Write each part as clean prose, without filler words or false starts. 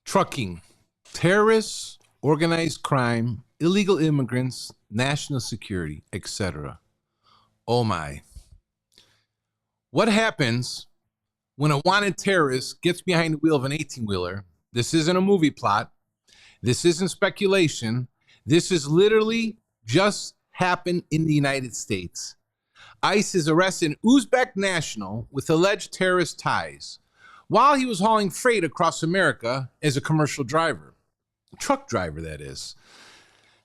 Trucking, terrorists, organized crime, illegal immigrants, national security, etc. Oh my. What happens when a wanted terrorist gets behind the wheel of an 18-wheeler? This isn't a movie plot. This isn't speculation. This is literally just happened in the United States. ICE has arrested an Uzbek national with alleged terrorist ties while he was hauling freight across America as a commercial driver. Truck driver, that is.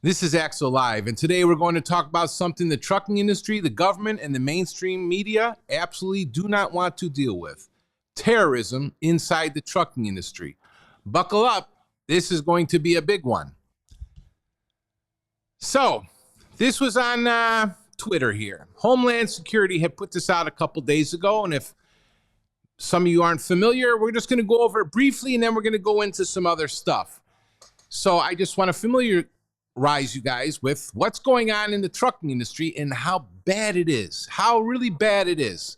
This is Axel Live, and today we're going to talk about something the trucking industry, the government, and the mainstream media absolutely do not want to deal with. Terrorism inside the trucking industry. Buckle up. This is going to be a big one. So, this was on Twitter here. Homeland Security had put this out a couple days ago, and if some of you aren't familiar, we're just going to go over it briefly, and then we're going to go into some other stuff. So I just want to familiarize you guys with what's going on in the trucking industry and how bad it is, how really bad it is.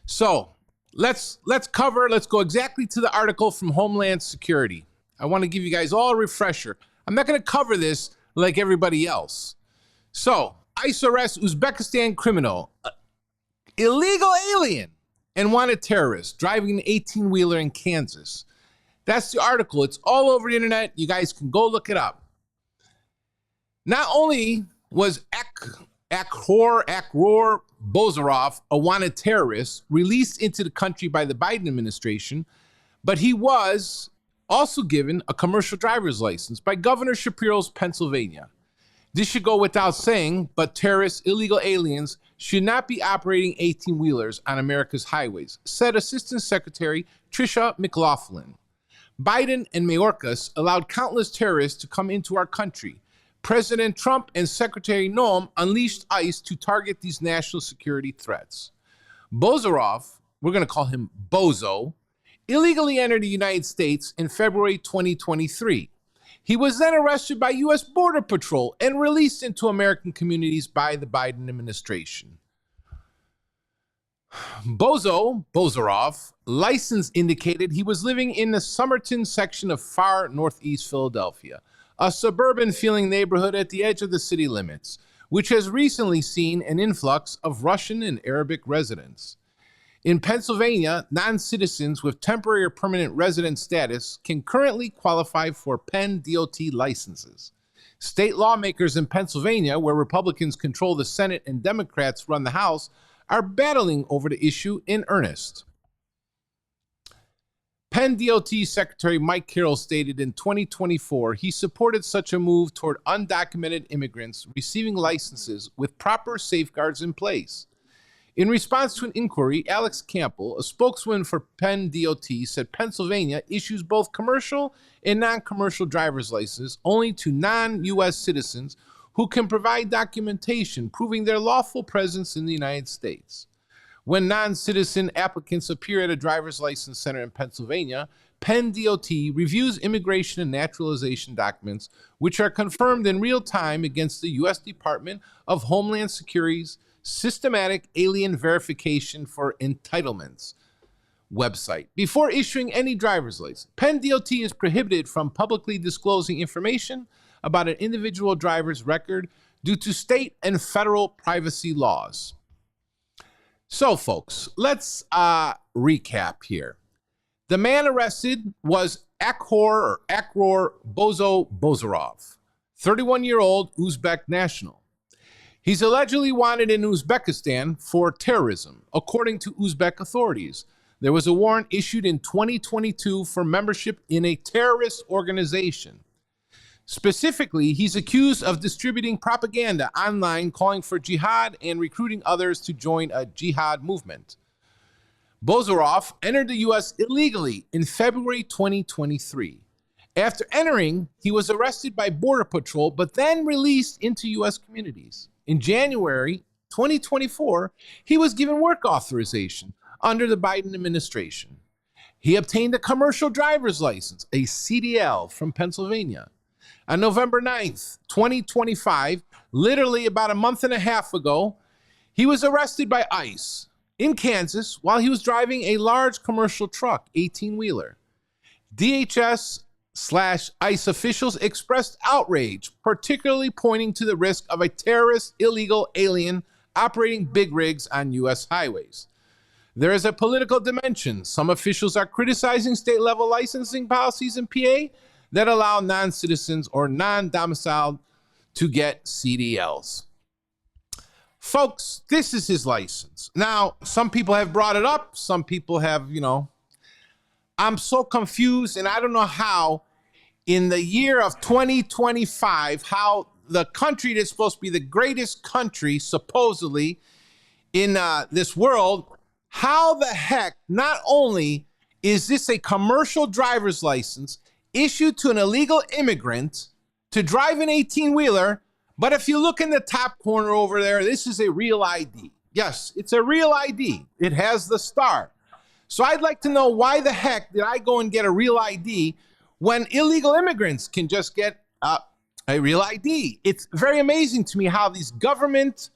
So let's go exactly to the article from Homeland Security. I want to give you guys all a refresher. I'm not going to cover this like everybody else. So ICE arrests Uzbekistan criminal, illegal alien, and wanted terrorist driving an 18-wheeler in Kansas. That's the article. It's all over the internet. You guys can go look it up. Not only was Akhor Bozorov a wanted terrorist released into the country by the Biden administration, but he was also given a commercial driver's license by Governor Shapiro's Pennsylvania. This should go without saying, but terrorists, illegal aliens, should not be operating 18-wheelers on America's highways, said Assistant Secretary Tricia McLaughlin. Biden and Mayorkas allowed countless terrorists to come into our country. President Trump and Secretary Noem unleashed ICE to target these national security threats. Bozorov, we're going to call him Bozo, illegally entered the United States in February 2023. He was then arrested by U.S. Border Patrol and released into American communities by the Biden administration. Bozorov, license indicated he was living in the Somerton section of far northeast Philadelphia, a suburban-feeling neighborhood at the edge of the city limits, which has recently seen an influx of Russian and Arabic residents. In Pennsylvania, non-citizens with temporary or permanent resident status can currently qualify for Penn DOT licenses. State lawmakers in Pennsylvania, where Republicans control the Senate and Democrats run the House, are battling over the issue in earnest. Penn DOT Secretary Mike Carroll stated in 2024 he supported such a move toward undocumented immigrants receiving licenses with proper safeguards in place. In response to an inquiry, Alex Campbell, a spokesman for Penn DOT, said Pennsylvania issues both commercial and non-commercial driver's licenses only to non-U.S. citizens who can provide documentation proving their lawful presence in the United States. When non-citizen applicants appear at a driver's license center in Pennsylvania, Penn DOT reviews immigration and naturalization documents, which are confirmed in real time against the U.S. Department of Homeland Security's Systematic Alien Verification for Entitlements website. Before issuing any driver's license, Penn DOT is prohibited from publicly disclosing information about an individual driver's record due to state and federal privacy laws. So, folks, let's recap here. The man arrested was Akhor Bozorov, 31-year-old Uzbek national. He's allegedly wanted in Uzbekistan for terrorism, according to Uzbek authorities. There was a warrant issued in 2022 for membership in a terrorist organization. Specifically, he's accused of distributing propaganda online calling for jihad and recruiting others to join a jihad movement. Bozorov entered the U.S. illegally in February 2023. After entering, he was arrested by Border Patrol, but then released into U.S. communities. In January 2024, he was given work authorization under the Biden administration. He obtained a commercial driver's license, a CDL, from Pennsylvania. On November 9th, 2025, literally about a month and a half ago, he was arrested by ICE in Kansas while he was driving a large commercial truck, 18-wheeler. DHS slash ICE officials expressed outrage, particularly pointing to the risk of a terrorist illegal alien operating big rigs on U.S. highways. There is a political dimension. Some officials are criticizing state-level licensing policies in PA that allow non-citizens or non-domiciled to get CDLs. Folks, this is his license. Now, some people have brought it up. Some people have, I'm so confused, and I don't know how in the year of 2025, how the country that's supposed to be the greatest country, supposedly, in this world, how the heck, not only is this a commercial driver's license issued to an illegal immigrant to drive an 18-wheeler, but if you look in the top corner over there, this is a real ID. Yes, it's a real ID. It has the star. So I'd like to know, why the heck did I go and get a real ID when illegal immigrants can just get a real ID? It's very amazing to me how these government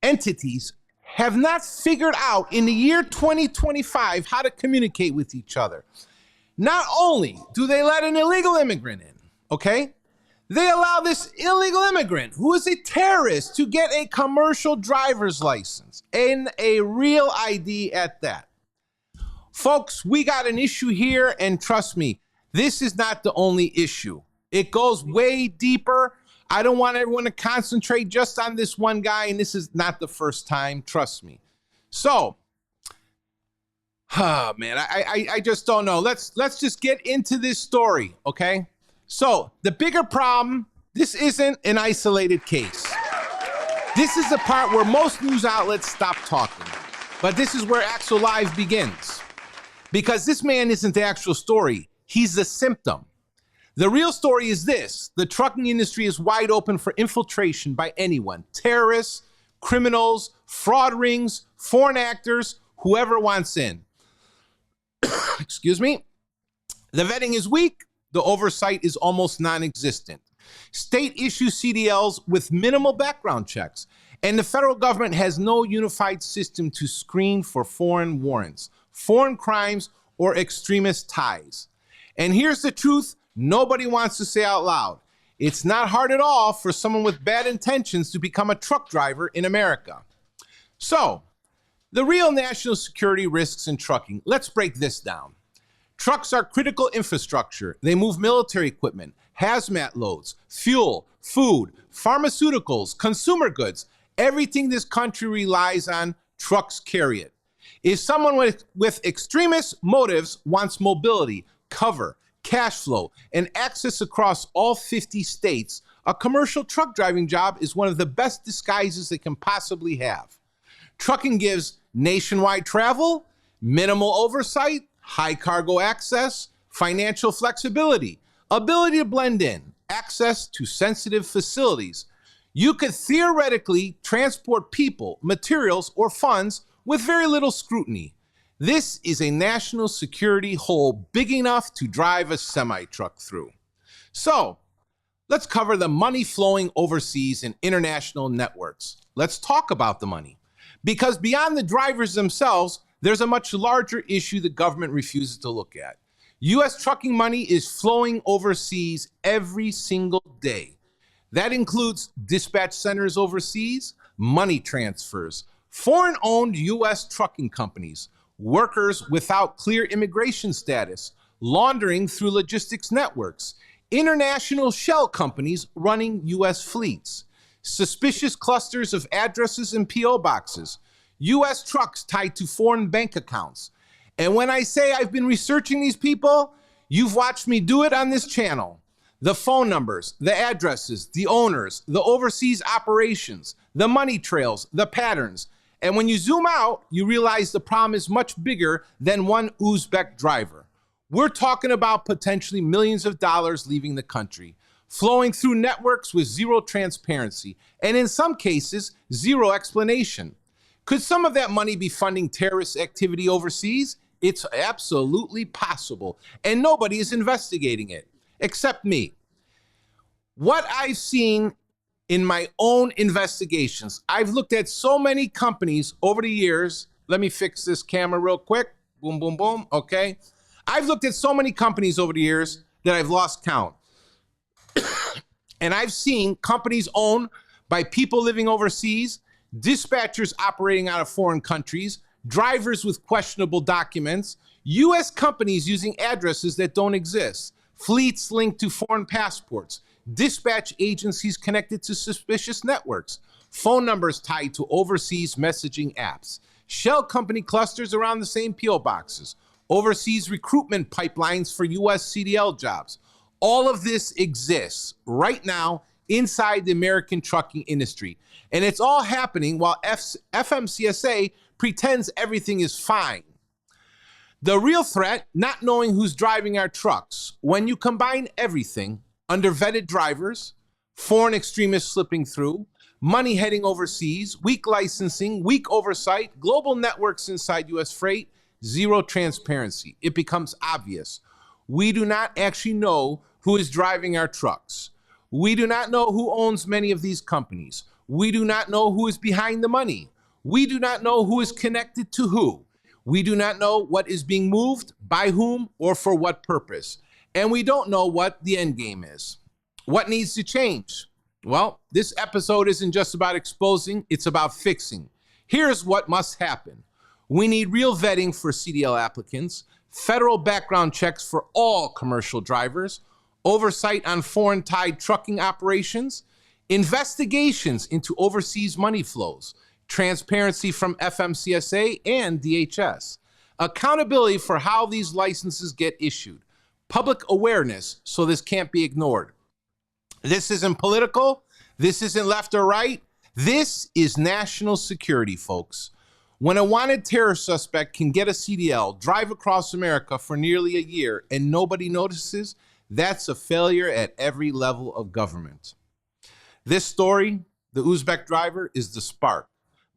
entities have not figured out in the year 2025 how to communicate with each other. Not only do they let an illegal immigrant in, okay? They allow this illegal immigrant who is a terrorist to get a commercial driver's license and a real ID at that. Folks, we got an issue here, and trust me, this is not the only issue. It goes way deeper. I don't want everyone to concentrate just on this one guy, and this is not the first time, trust me. So, man, I just don't know. Let's just get into this story, okay? So, the bigger problem, this isn't an isolated case. This is the part where most news outlets stop talking. But this is where Axel Live begins. Because this man isn't the actual story. He's the symptom. The real story is this: the trucking industry is wide open for infiltration by anyone, terrorists, criminals, fraud rings, foreign actors, whoever wants in. Excuse me. The vetting is weak. The oversight is almost non-existent. State issue CDLs with minimal background checks, and the federal government has no unified system to screen for foreign warrants, foreign crimes, or extremist ties. And here's the truth nobody wants to say out loud. It's not hard at all for someone with bad intentions to become a truck driver in America. So, the real national security risks in trucking. Let's break this down. Trucks are critical infrastructure. They move military equipment, hazmat loads, fuel, food, pharmaceuticals, consumer goods. Everything this country relies on, trucks carry it. If someone with extremist motives wants mobility, cover, cash flow, and access across all 50 states, a commercial truck driving job is one of the best disguises they can possibly have. Trucking gives nationwide travel, minimal oversight, high cargo access, financial flexibility, ability to blend in, access to sensitive facilities. You could theoretically transport people, materials, or funds with very little scrutiny. This is a national security hole big enough to drive a semi-truck through. So, let's cover the money flowing overseas in international networks. Let's talk about the money. Because beyond the drivers themselves, there's a much larger issue the government refuses to look at. U.S. trucking money is flowing overseas every single day. That includes dispatch centers overseas, money transfers, foreign-owned U.S. trucking companies, workers without clear immigration status, laundering through logistics networks, international shell companies running U.S. fleets, suspicious clusters of addresses and P.O. boxes, U.S. trucks tied to foreign bank accounts. And when I say I've been researching these people, you've watched me do it on this channel. The phone numbers, the addresses, the owners, the overseas operations, the money trails, the patterns. And when you zoom out, you realize the problem is much bigger than one Uzbek driver. We're talking about potentially millions of dollars leaving the country, flowing through networks with zero transparency, and in some cases, zero explanation. Could some of that money be funding terrorist activity overseas? It's absolutely possible, and nobody is investigating it, except me. What I've seen in my own investigations, I've looked at so many companies over the years. Let me fix this camera real quick. Boom, boom, boom. Okay. I've looked at so many companies over the years. that I've lost count. And I've seen companies owned by people living overseas, dispatchers operating out of foreign countries, drivers with questionable documents, US companies using addresses that don't exist, fleets linked to foreign passports, dispatch agencies connected to suspicious networks, phone numbers tied to overseas messaging apps, shell company clusters around the same PO boxes, overseas recruitment pipelines for US CDL jobs. All of this exists right now inside the American trucking industry. And it's all happening while FMCSA pretends everything is fine. The real threat, not knowing who's driving our trucks. When you combine everything, undervetted drivers, foreign extremists slipping through, money heading overseas, weak licensing, weak oversight, global networks inside US freight, zero transparency, it becomes obvious. We do not actually know who is driving our trucks. We do not know who owns many of these companies. We do not know who is behind the money. We do not know who is connected to who. We do not know what is being moved, by whom, or for what purpose. And we don't know what the end game is. What needs to change? Well, this episode isn't just about exposing, it's about fixing. Here's what must happen. We need real vetting for CDL applicants, federal background checks for all commercial drivers, oversight on foreign-tied trucking operations, investigations into overseas money flows, transparency from FMCSA and DHS, accountability for how these licenses get issued, public awareness so this can't be ignored. This isn't political. This isn't left or right. This is national security, folks. When a wanted terror suspect can get a CDL, drive across America for nearly a year, and nobody notices, that's a failure at every level of government. This story, the Uzbek driver, is the spark,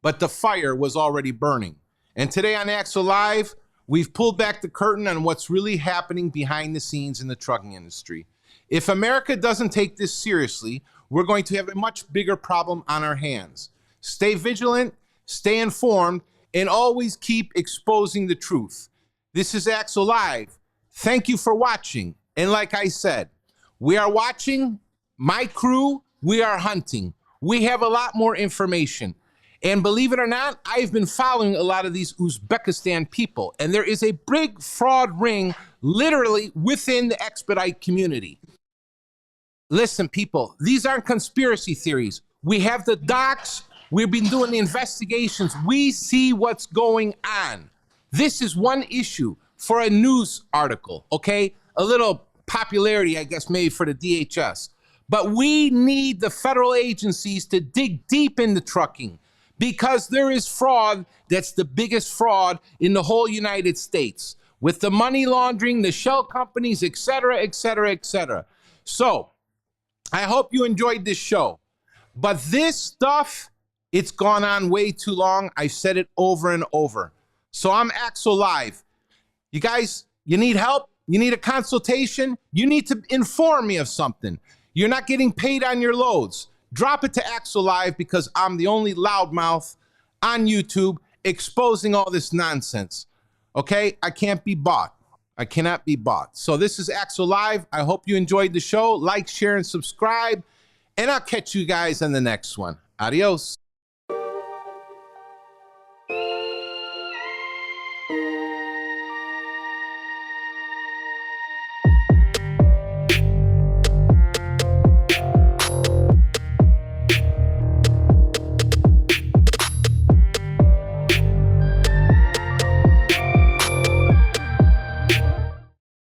but the fire was already burning. And today on Axel Live, we've pulled back the curtain on what's really happening behind the scenes in the trucking industry. If America doesn't take this seriously, we're going to have a much bigger problem on our hands. Stay vigilant, stay informed, and always keep exposing the truth. This is Axel Live. Thank you for watching. And like I said, we are watching, my crew, we are hunting. We have a lot more information. And believe it or not, I've been following a lot of these Uzbekistan people, and there is a big fraud ring literally within the expedite community. Listen, people, these aren't conspiracy theories. We have the docs. We've been doing the investigations. We see what's going on. This is one issue for a news article, okay? A little popularity, I guess, maybe for the DHS. But we need the federal agencies to dig deep into trucking because there is fraud that's the biggest fraud in the whole United States with the money laundering, the shell companies, et cetera, et cetera, et cetera. So I hope you enjoyed this show. But this stuff, it's gone on way too long. I've said it over and over. So I'm Axel Live. You guys, you need help? You need a consultation? You need to inform me of something. You're not getting paid on your loads. Drop it to Axel Live because I'm the only loudmouth on YouTube exposing all this nonsense. Okay? I can't be bought. I cannot be bought. So this is Axel Live. I hope you enjoyed the show. Like, share, and subscribe. And I'll catch you guys on the next one. Adios.